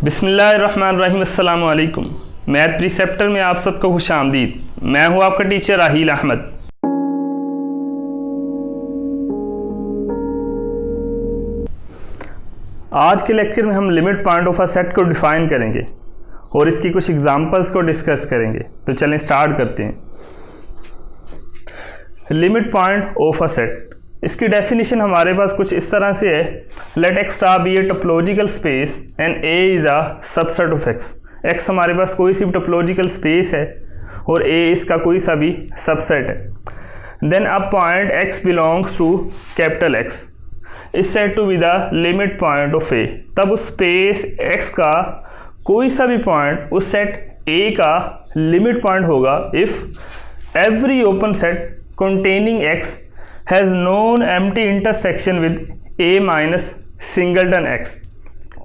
बिस्मिल्लाहिर्रहमानिर्रहीम। अस्सलामु अलैकुम। मैथ प्रीसेप्टर में आप सबको खुश आमदीद। मैं हूँ आपका टीचर राहील अहमद। आज के लेक्चर में हम limit point of a set को डिफ़ाइन करेंगे और इसकी कुछ एग्जांपल्स को डिस्कस करेंगे। तो चलें स्टार्ट करते हैं। Limit point of a set, इसकी डेफिनेशन हमारे पास कुछ इस तरह से है। Let x star be a topological space and A is a subset of X. X हमारे पास कोई सी भी टोपोलॉजिकल स्पेस है और ए इसका कोई सा भी सबसेट है। Then a point x belongs to capital x is said to be the limit point of A. तब उस स्पेस एक्स का कोई सा भी पॉइंट उस सेट ए का लिमिट पॉइंट होगा if every open set containing x has known empty intersection with a minus singleton x।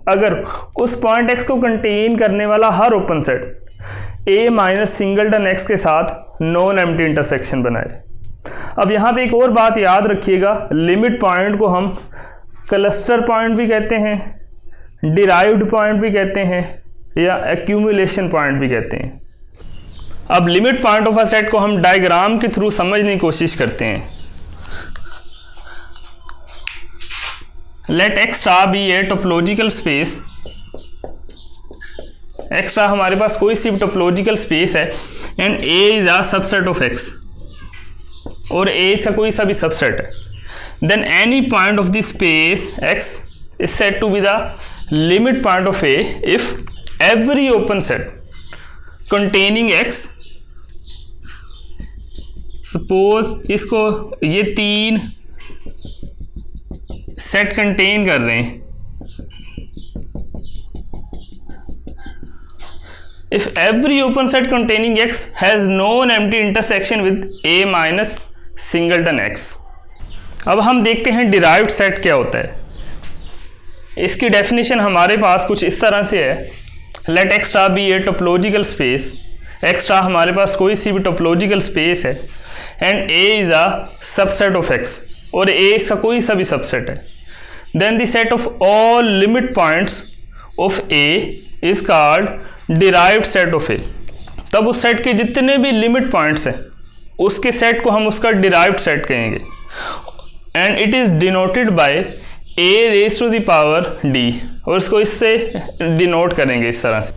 अगर उस पॉइंट x को कंटेन करने वाला हर open set a minus singleton x के साथ नॉन एम्प्टी इंटरसेक्शन बनाए। अब यहाँ पे एक और बात याद रखिएगा, लिमिट पॉइंट को हम क्लस्टर पॉइंट भी कहते हैं, डिराइव्ड पॉइंट भी कहते हैं या एक्यूमुलेशन पॉइंट भी कहते हैं। अब limit point of a set को हम डायग्राम के थ्रू समझने की कोशिश करते हैं। Let x star be a topological space. X star हमारे पास कोई सी भी टोपोलॉजिकल स्पेस है and A is a subset of x और ए इसका कोई सा भी सबसेट है। Then any point of the space X is said to be the limit point of A if every open set containing X, suppose इसको ये तीन set contain कर रहे हैं। If every open set containing x has non empty intersection with A minus singleton x. अब हम देखते हैं डिराइव्ड सेट क्या होता है। इसकी डेफिनेशन हमारे पास कुछ इस तरह से है। Let x star be a topological space. X star हमारे पास कोई सी भी टोपोलॉजिकल स्पेस है and A is a subset of x और ए इसका कोई सा भी सबसेट है। Then the set of all limit points of A is called derived set of A. तब उस सेट के जितने भी लिमिट पॉइंट्स हैं उसके सेट को हम उसका डिराइव्ड सेट कहेंगे and it is denoted by A raise to the power D और इसको इससे डिनोट करेंगे इस तरह से।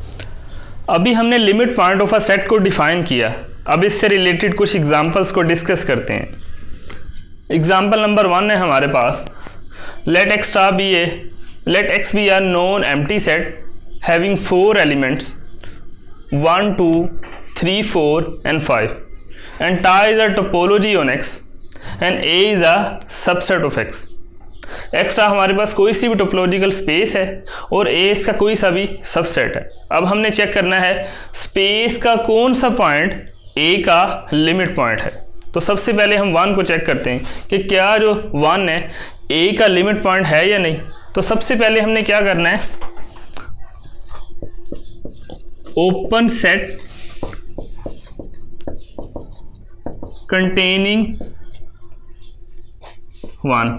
अभी हमने limit point of a set को डिफाइन किया। अब इससे रिलेटेड कुछ एग्जांपल्स को डिस्कस करते हैं। एग्जांपल नंबर 1 है हमारे पास। Let x be a non empty set having 4 elements 1 2 3 4 and 5 and tau is a topology on x and A is a subset of x. Extra हमारे पास कोई सी भी टोपोलॉजिकल स्पेस है और ए इसका कोई सा भी सबसेट है। अब हमने चेक करना है स्पेस का कौन सा पॉइंट ए का लिमिट पॉइंट है। तो सबसे पहले हम 1 को चेक करते हैं कि क्या जो 1 है ए का लिमिट पॉइंट है या नहीं। तो सबसे पहले हमने क्या करना है, ओपन सेट कंटेनिंग 1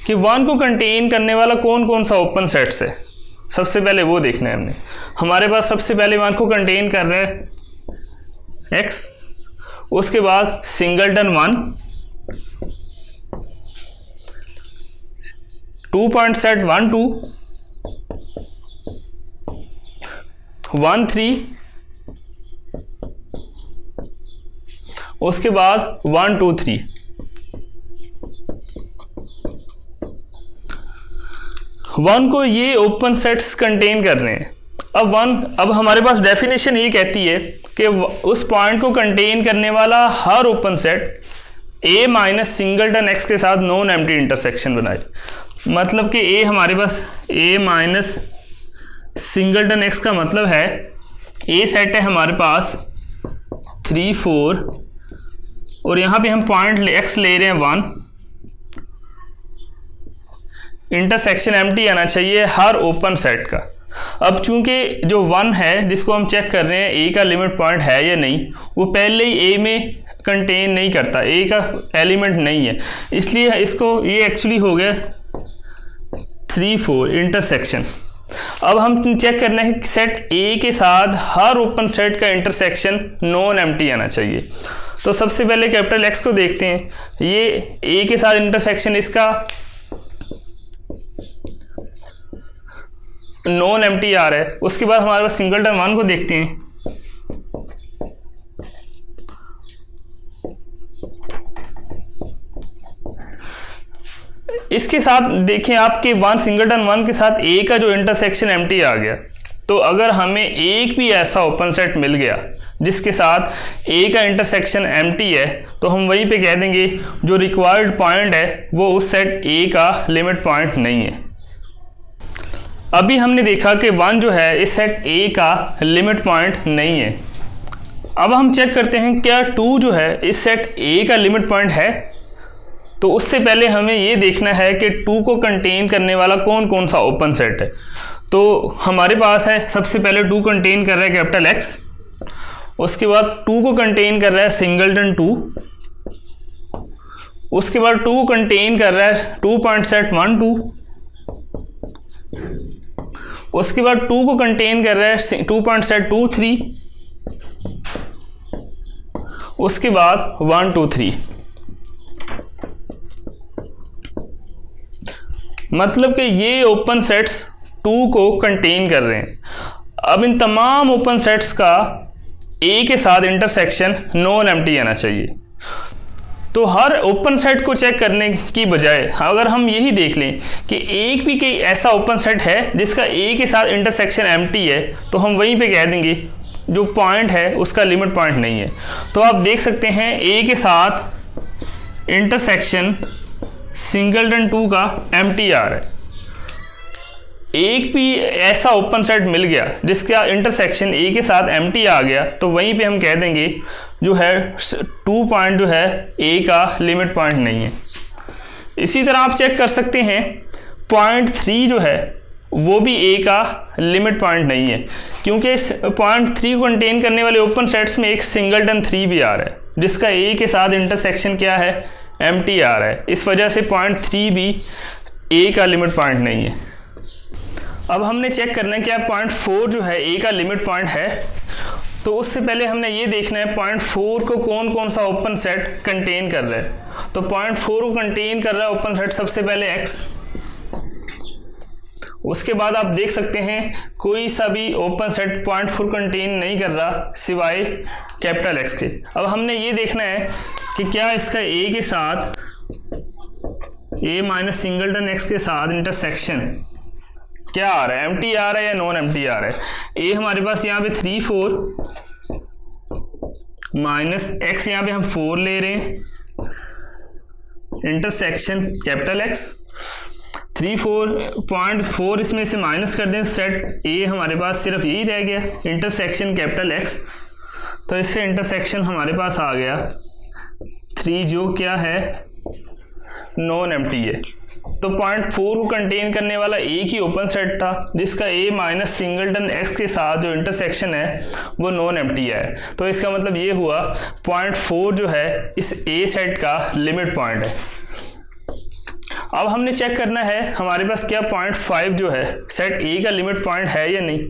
कि 1 को कंटेन करने वाला कौन कौन सा ओपन सेट्स है। सबसे पहले वो देखना है हमने। हमारे पास सबसे पहले 1 को कंटेन कर रहे हैं x, उसके बाद सिंगलटन 1, 2 पॉइंट सेट 1 2 1 3, उसके बाद 1 2 3। वन को ये ओपन सेट्स कंटेन कर रहे हैं। अब हमारे पास डेफिनेशन ये कहती है कि उस पॉइंट को कंटेन करने वाला हर open set A minus singleton x के साथ नॉन एम्प्टी इंटरसेक्शन बनाए। मतलब कि ए हमारे पास ए माइनस सिंगलटन एक्स का मतलब है ए सेट है हमारे पास 3 4 और यहाँ पे हम पॉइंट एक्स ले रहे हैं 1। इंटरसेक्शन एम्प्टी आना चाहिए हर ओपन सेट का। अब चूंकि जो 1 है जिसको हम चेक कर रहे हैं ए का लिमिट पॉइंट है या नहीं, वो पहले ही ए में कंटेन नहीं करता, ए का एलिमेंट नहीं है, इसलिए इसको ये एक्चुअली हो गया 3 4 इंटरसेक्शन। अब हम चेक करना है कि सेट ए के साथ हर ओपन सेट का इंटरसेक्शन नॉन एम्प्टी आना चाहिए। तो सबसे पहले कैपिटल एक्स को देखते हैं, ये ए के साथ इंटरसेक्शन इसका नॉन एम्प्टी आ रहा है। उसके बाद हमारे पास सिंगलटन 1 को देखते हैं, इसके साथ देखें आपके सिंगलटन 1 के साथ ए का जो इंटरसेक्शन एम्प्टी आ गया। तो अगर हमें एक भी ऐसा ओपन सेट मिल गया जिसके साथ ए का इंटरसेक्शन एम्प्टी है, तो हम वहीं पे कह देंगे जो रिक्वायर्ड पॉइंट है वो उस सेट ए का लिमिट पॉइंट नहीं है। अभी हमने देखा कि 1 जो है इस सेट ए का लिमिट पॉइंट नहीं है। अब हम चेक करते हैं क्या 2 जो है इस सेट ए का लिमिट पॉइंट है। तो उससे पहले हमें ये देखना है कि 2 को कंटेन करने वाला कौन कौन सा ओपन सेट है। तो हमारे पास है सबसे पहले 2 कंटेन कर रहा है कैपिटल एक्स, उसके बाद 2 को कंटेन कर रहा है सिंगलटन 2, उसके बाद 2 कंटेन कर रहा है 2 पॉइंट सेट 1 2, उसके बाद 2 को कंटेन कर रहा है 2 पॉइंट सेट 2 3, उसके बाद 1 2 3। मतलब कि ये ओपन सेट्स 2 को कंटेन कर रहे हैं। अब इन तमाम ओपन सेट्स का ए के साथ इंटरसेक्शन नॉन एम्प्टी आना चाहिए। तो हर ओपन सेट को चेक करने की बजाय अगर हम यही देख लें कि एक भी कोई ऐसा ओपन सेट है जिसका ए के साथ इंटरसेक्शन एम्प्टी है, तो हम वहीं पे कह देंगे जो पॉइंट है उसका लिमिट पॉइंट नहीं है। तो आप देख सकते हैं ए के साथ इंटरसेक्शन सिंगलटन 2 का एम्प्टी आ रहा है। एक भी ऐसा ओपन सेट मिल गया जिसका इंटरसेक्शन ए के साथ एम्प्टी आ गया, तो वहीं पे हम कह देंगे जो है 2 पॉइंट जो है ए का लिमिट पॉइंट नहीं है। इसी तरह आप चेक कर सकते हैं पॉइंट 3 जो है वो भी ए का लिमिट पॉइंट नहीं है, क्योंकि पॉइंट 3 को कंटेन करने वाले ओपन सेट्स में एक सिंगलटन 3 भी आ रहा है जिसका ए के साथ इंटरसेक्शन क्या है, एम्प्टी आ रहा है। इस वजह से पॉइंट 3 भी ए का लिमिट पॉइंट नहीं है। अब हमने चेक करना है क्या पॉइंट 4 जो है ए का लिमिट पॉइंट है। तो उससे पहले हमने ये देखना है पॉइंट 4 को कौन कौन सा ओपन सेट कंटेन कर रहा है। तो पॉइंट 4 को कंटेन कर रहा है ओपन सेट सबसे पहले एक्स, उसके बाद आप देख सकते हैं कोई सा भी ओपन सेट पॉइंट 4 कंटेन नहीं कर रहा सिवाय कैपिटल एक्स के। अब हमने ये देखना है कि क्या इसका ए के साथ ए माइनस सिंगलटन एक्स के साथ इंटरसेक्शन क्या आ रहा है, एम्प्टी आ रहा है या नॉन एम्प्टी आ रहा है। ए हमारे पास यहाँ पे 3 4 माइनस एक्स, यहाँ पे हम 4 ले रहे हैं, इंटरसेक्शन कैपिटल एक्स 3 4.4 इसमें से माइनस कर दें, सेट ए हमारे पास सिर्फ यही रह गया इंटरसेक्शन कैपिटल एक्स। तो इसका इंटरसेक्शन हमारे पास आ गया 3 जो क्या है नॉन एम्प्टी है। तो पॉइंट 4 को कंटेन करने वाला एक ही ओपन सेट था जिसका ए माइनस सिंगलटन एक्स के साथ जो इंटरसेक्शन है वो नॉन एम्प्टी है। तो इसका मतलब ये हुआ पॉइंट 4 जो है इस ए सेट का लिमिट पॉइंट है। अब हमने चेक करना है हमारे पास क्या पॉइंट 5 जो है सेट ए का लिमिट पॉइंट है या नहीं।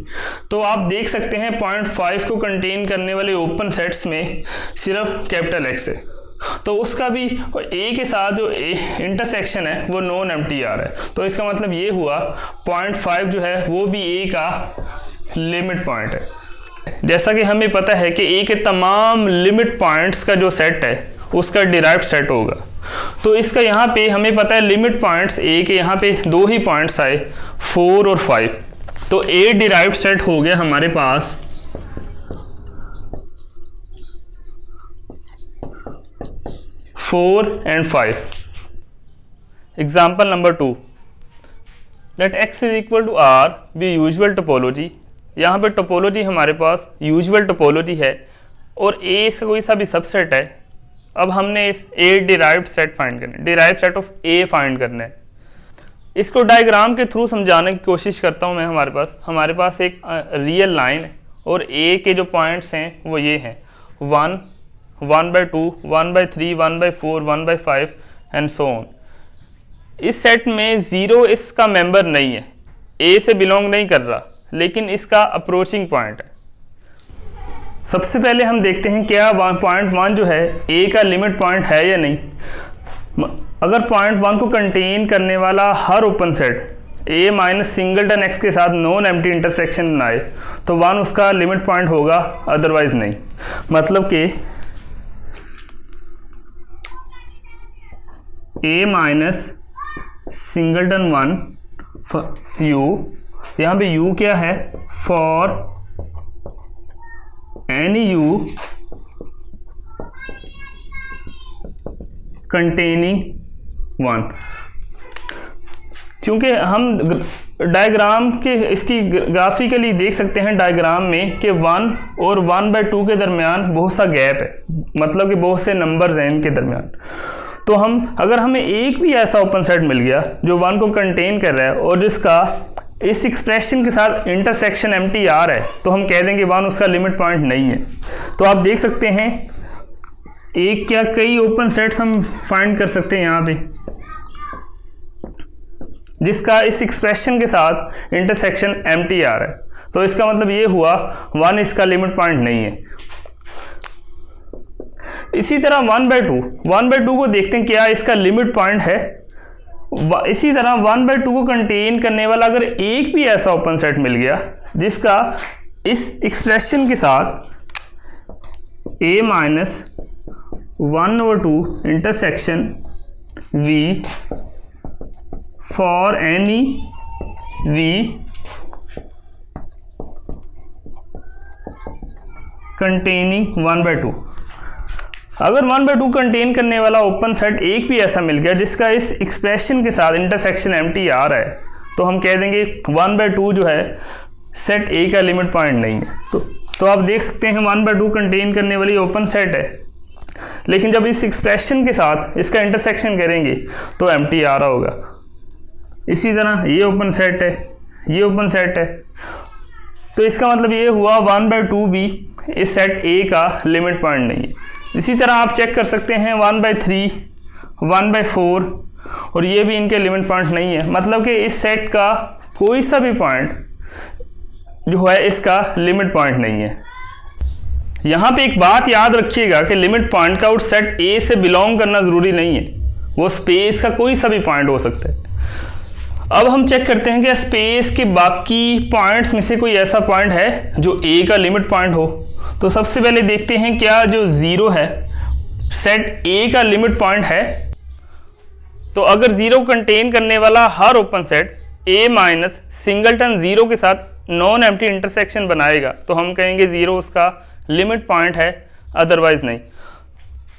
तो आप देख सकते हैं पॉइंट 5 को कंटेन करने वाले ओपन सेट्स में सिर्फ कैपिटल एक्स है, तो उसका भी ए के साथ जो इंटरसेक्शन है वो नॉन एम्प्टी आ रहा है। तो इसका मतलब ये हुआ पॉइंट 5 जो है वो भी ए का लिमिट पॉइंट है। जैसा कि हमें पता है कि ए के तमाम लिमिट पॉइंट्स का जो सेट है उसका डिराइव्ड सेट होगा। तो इसका यहाँ पे हमें पता है लिमिट पॉइंट्स ए के यहाँ पे 2 ही पॉइंट्स आए 4 और 5। तो ए डिराइव्ड सेट हो गया हमारे पास 4 and 5। Example number 2, let x is equal to R be usual topology. यहाँ पे टोपोलॉजी हमारे पास यूजुअल टोपोलॉजी है और ए इसका कोई सा भी सबसेट है। अब हमने इस ए डिराइव्ड सेट फाइंड करना है, derived set of A find करना है। इसको डायग्राम के थ्रू समझाने की कोशिश करता हूँ मैं। हमारे पास एक रियल लाइन है और ए के जो पॉइंट्स हैं वो ये हैं 1 1/2 1/3 1/4 1/5 एंड सो ऑन। इस सेट में 0 इसका मेंबर नहीं है, ए से बिलोंग नहीं कर रहा, लेकिन इसका अप्रोचिंग पॉइंट है। सबसे पहले हम देखते हैं क्या पॉइंट 1 जो है ए का लिमिट पॉइंट है या नहीं। अगर पॉइंट 1 को कंटेन करने वाला हर open set A minus singleton x के साथ नॉन एम्प्टी इंटरसेक्शन बनाए तो 1 उसका लिमिट पॉइंट होगा, अदरवाइज नहीं। मतलब कि ए माइनस सिंगलटन 1 यू, यहाँ पे यू क्या है, फॉर एनी यू कंटेनिंग 1। क्योंकि हम डायग्राम के इसकी ग्राफिकली देख सकते हैं डायग्राम में कि 1 और 1/2 के दरमियान बहुत सा गैप है, मतलब कि बहुत से नंबर्स हैं इनके दरमियान। तो अगर हमें एक भी ऐसा ओपन सेट मिल गया जो 1 को कंटेन कर रहा है और जिसका इस एक्सप्रेशन के साथ इंटरसेक्शन एम्प्टी आ रहा है, तो हम कह देंगे 1 उसका लिमिट पॉइंट नहीं है। तो आप देख सकते हैं एक क्या कई ओपन सेट्स हम फाइंड कर सकते हैं यहाँ पे जिसका इस एक्सप्रेशन के साथ इंटरसेक्शन एम्प्टी आ रहा है। तो इसका मतलब ये हुआ 1 इसका लिमिट पॉइंट नहीं है। इसी तरह 1/2 को देखते हैं क्या इसका लिमिट पॉइंट है। इसी तरह 1/2 को कंटेन करने वाला अगर एक भी ऐसा ओपन सेट मिल गया जिसका इस एक्सप्रेशन के साथ a minus 1/2 intersection v for any v containing 1/2। अगर 1/2 कंटेन करने वाला ओपन सेट एक भी ऐसा मिल गया जिसका इस एक्सप्रेशन के साथ इंटरसेक्शन एम्प्टी आ रहा है, तो हम कह देंगे 1/2 जो है सेट ए का लिमिट पॉइंट नहीं है। तो आप देख सकते हैं 1/2 कंटेन करने वाली ओपन सेट है, लेकिन जब इस एक्सप्रेशन के साथ इसका इंटरसेक्शन करेंगे तो एम्प्टी आ रहा होगा। इसी तरह ये ओपन सेट है, ये ओपन सेट है, तो इसका मतलब ये हुआ 1/2 भी इस सेट ए का लिमिट पॉइंट नहीं है। इसी तरह आप चेक कर सकते हैं 1/3, 1/4 और ये भी इनके लिमिट पॉइंट नहीं है। मतलब कि इस सेट का कोई सा भी पॉइंट जो है इसका लिमिट पॉइंट नहीं है। यहाँ पे एक बात याद रखिएगा कि लिमिट पॉइंट का उस सेट ए से बिलोंग करना ज़रूरी नहीं है, वो स्पेस का कोई सा भी पॉइंट हो सकता है। अब हम चेक करते हैं कि स्पेस के बाकी पॉइंट्स में से कोई ऐसा पॉइंट है जो ए का लिमिट पॉइंट हो। तो सबसे पहले देखते हैं क्या जो 0 है सेट ए का लिमिट पॉइंट है। तो अगर 0 कंटेन करने वाला हर open set A minus singleton 0 के साथ नॉन एम्प्टी इंटरसेक्शन बनाएगा तो हम कहेंगे 0 उसका लिमिट पॉइंट है, अदरवाइज नहीं।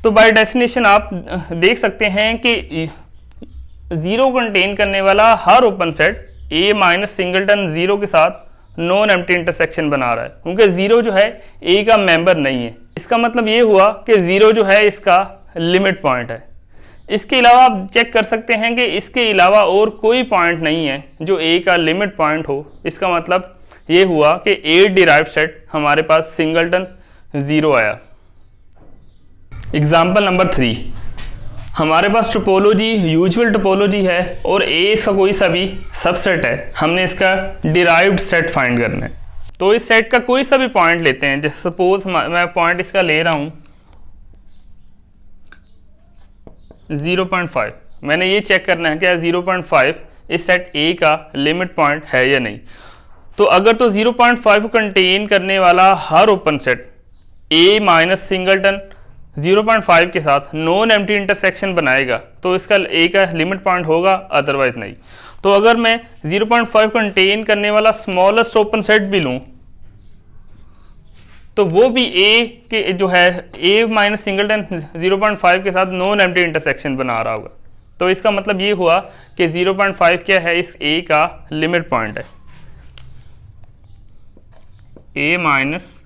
तो बाय डेफिनेशन आप देख सकते हैं कि 0 कंटेन करने वाला हर open set A minus singleton 0 के साथ नॉन एम्प्टी इंटरसेक्शन बना रहा है, क्योंकि 0 जो है ए का मेंबर नहीं है। इसका मतलब ये हुआ कि 0 जो है इसका लिमिट पॉइंट है। इसके अलावा आप चेक कर सकते हैं कि इसके अलावा और कोई पॉइंट नहीं है जो ए का लिमिट पॉइंट हो। इसका मतलब ये हुआ कि ए डिराइव्ड सेट हमारे पास सिंगलटन 0 आया। एग्जाम्पल नंबर 3, हमारे पास टोपोलॉजी यूजुअल टोपोलॉजी है और ए इसका कोई सा भी सबसेट है। हमने इसका डिराइव्ड सेट फाइंड करना है। तो इस सेट का कोई सा भी पॉइंट लेते हैं, जैसे सपोज मैं पॉइंट इसका ले रहा हूं 0.5। मैंने ये चेक करना है कि 0.5 इस सेट ए का लिमिट पॉइंट है या नहीं। तो अगर तो 0.5 को कंटेन करने वाला हर open set A minus singleton 0.5 के साथ नॉन एम्प्टी इंटरसेक्शन बनाएगा तो इसका ए का लिमिट पॉइंट होगा, अदरवाइज नहीं। तो अगर मैं 0.5 कंटेन करने वाला स्मॉलेस्ट ओपन सेट भी लूं तो वो भी ए के जो है ए माइनस सिंगलटन 0.5 के साथ नॉन एम्प्टी इंटरसेक्शन बना रहा होगा। तो इसका मतलब ये हुआ कि 0.5 क्या है, इस ए का लिमिट पॉइंट है। ए minus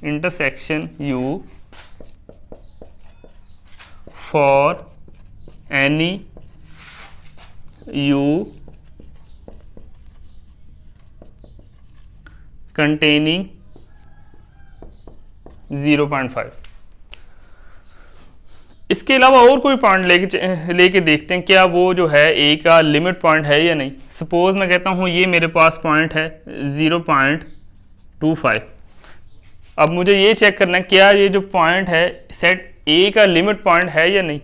intersection u for any u containing 0.5। इसके अलावा और कोई पॉइंट लेके देखते हैं क्या वो जो है ए का लिमिट पॉइंट है या नहीं। सपोज मैं कहता हूँ ये मेरे पास पॉइंट है 0.25। अब मुझे ये चेक करना है क्या ये जो पॉइंट है सेट ए का लिमिट पॉइंट है या नहीं।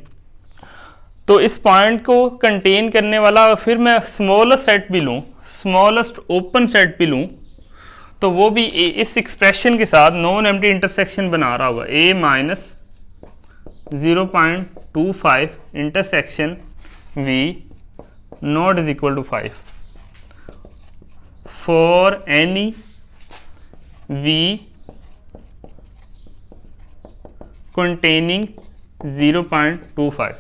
तो इस पॉइंट को कंटेन करने वाला फिर मैं स्मॉलेस्ट सेट भी लूँ, स्मॉलेस्ट ओपन सेट भी लूँ, तो वो भी इस एक्सप्रेशन के साथ नॉन एम्प्टी इंटरसेक्शन बना रहा होगा। a minus 0.25 intersection v not is equal to 5 for any v containing 0.25।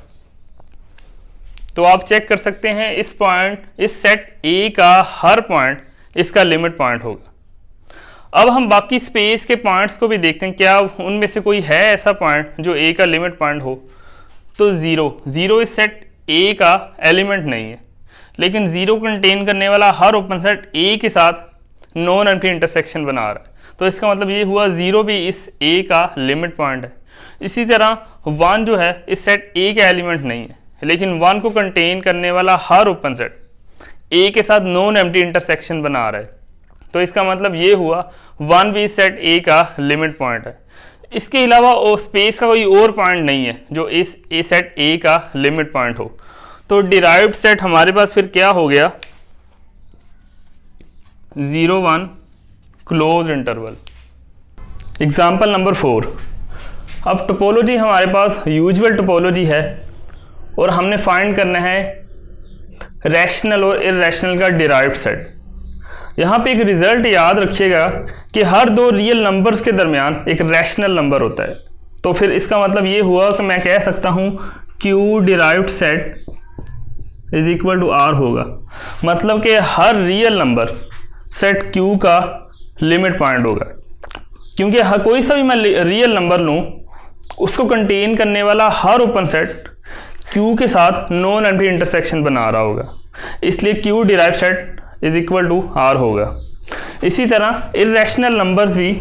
तो आप चेक कर सकते हैं इस पॉइंट, इस सेट A का हर पॉइंट इसका लिमिट पॉइंट होगा। अब हम बाकी स्पेस के पॉइंट्स को भी देखते हैं क्या उनमें से कोई है ऐसा पॉइंट जो A का लिमिट पॉइंट हो। तो ज़ीरो इस सेट A का एलिमेंट नहीं है, लेकिन ज़ीरो कंटेन करने वाला हर ओपन सेट A के साथ नॉन एम्प्टी इंटरसेक्शन बना रहा है। तो इसका मतलब ये हुआ ज़ीरो भी इस A का लिमिट पॉइंट है। इसी तरह 1 जो है इस सेट A का एलिमेंट नहीं है, लेकिन 1 को कंटेन करने वाला हर ओपन सेट A के साथ नॉन एम्प्टी इंटरसेक्शन बना रहा है। तो इसका मतलब ये हुआ 1 भी इस सेट A का लिमिट पॉइंट है। इसके अलावा स्पेस का कोई और पॉइंट नहीं है जो इस सेट A का लिमिट पॉइंट हो। तो डिराइव्ड सेट हमारे पास फिर क्या हो गया, 0 1 क्लोज इंटरवल। Example number 4। अब टोपोलॉजी हमारे पास यूजुअल टोपोलॉजी है और हमने फाइंड करना है रैशनल और इरैशनल का डिराइव्ड सेट। यहाँ पे एक रिजल्ट याद रखिएगा कि हर दो रियल नंबर्स के दरमियान एक रैशनल नंबर होता है। तो फिर इसका मतलब ये हुआ कि मैं कह सकता हूँ Q derived set is equal to R होगा। मतलब कि हर रियल नंबर सेट Q का लिमिट पॉइंट होगा, क्योंकि कोई सा भी मैं रियल नंबर लूँ उसको कंटेन करने वाला हर ओपन सेट Q के साथ नॉन एम्प्टी इंटरसेक्शन बना रहा होगा, इसलिए Q derived set is equal to R होगा। इसी तरह इरैशनल नंबर्स भी,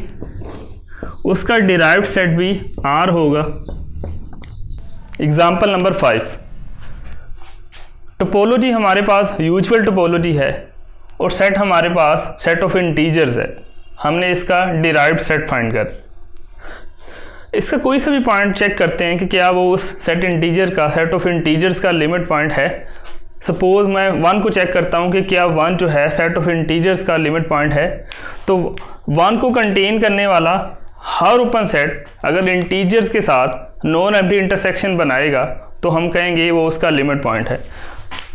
उसका डिराइव्ड सेट भी R होगा। Example number 5। टोपोलॉजी हमारे पास यूजुअल टोपोलॉजी है और सेट हमारे पास सेट ऑफ इंटीजर्स है। हमने इसका डिराइव्ड सेट फाइंड कर, इसका कोई सा भी पॉइंट चेक करते हैं कि क्या वो उस सेट इंटीजर का, सेट ऑफ इंटीजर्स का लिमिट पॉइंट है। सपोज मैं 1 को चेक करता हूँ कि क्या 1 जो है सेट ऑफ इंटीजर्स का लिमिट पॉइंट है। तो 1 को कंटेन करने वाला हर ओपन सेट अगर इंटीजर्स के साथ नॉन एम्प्टी इंटरसेक्शन बनाएगा तो हम कहेंगे वो उसका लिमिट पॉइंट है।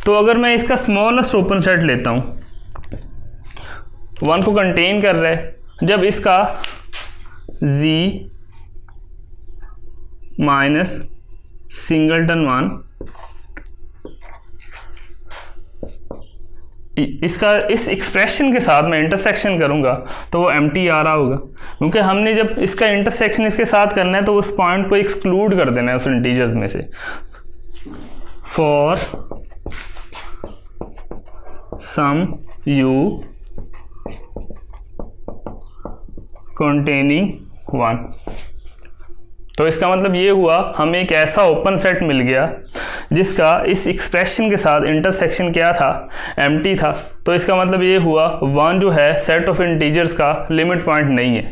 तो अगर मैं इसका स्मॉलेस्ट ओपन सेट लेता हूँ, 1 को कंटेन कर रहा है, जब इसका z माइनस सिंगलटन 1 इसका इस एक्सप्रेशन के साथ मैं इंटरसेक्शन करूंगा तो वो एम्प्टी आ रहा होगा, क्योंकि हमने जब इसका इंटरसेक्शन इसके साथ करना है तो उस पॉइंट को एक्सक्लूड कर देना है उस इंटीजर्स में से। For some u containing 1। तो इसका मतलब ये हुआ हमें एक ऐसा ओपन सेट मिल गया जिसका इस एक्सप्रेशन के साथ इंटरसेक्शन क्या था, एम्प्टी था। तो इसका मतलब ये हुआ 1 जो है सेट ऑफ इंटीजर्स का लिमिट पॉइंट नहीं है।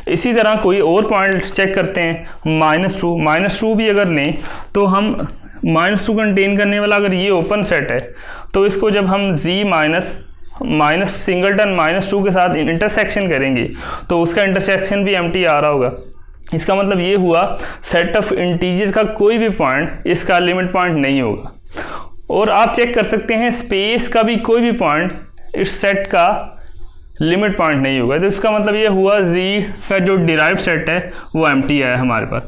इसी तरह कोई और पॉइंट चेक करते हैं, -2 भी अगर लें तो हम -2 कंटेन करने वाला अगर ये ओपन सेट है तो इसको जब हम z माइनस सिंगलटन -2 के साथ इंटरसेक्शन करेंगे तो उसका इंटरसेक्शन भी एम्प्टी आ रहा होगा। इसका मतलब ये हुआ सेट ऑफ इंटीजर का कोई भी पॉइंट इसका लिमिट पॉइंट नहीं होगा। और आप चेक कर सकते हैं स्पेस का भी कोई भी पॉइंट इस सेट का लिमिट पॉइंट नहीं होगा। तो इसका मतलब ये हुआ z का जो डिराइव्ड सेट है वो एम्प्टी है हमारे पास।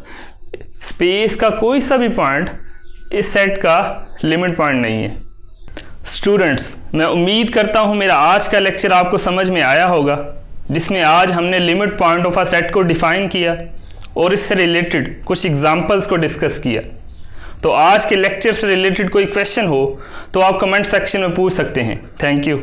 स्पेस का कोई सा भी पॉइंट इस सेट का लिमिट पॉइंट नहीं है। स्टूडेंट्स, मैं उम्मीद करता हूँ मेरा आज का लेक्चर आपको समझ में आया होगा, जिसमें आज हमने limit point of a set को डिफाइन किया और इससे रिलेटेड कुछ एग्जांपल्स को डिस्कस किया। तो आज के लेक्चर से रिलेटेड कोई क्वेश्चन हो तो आप कमेंट सेक्शन में पूछ सकते हैं। Thank you.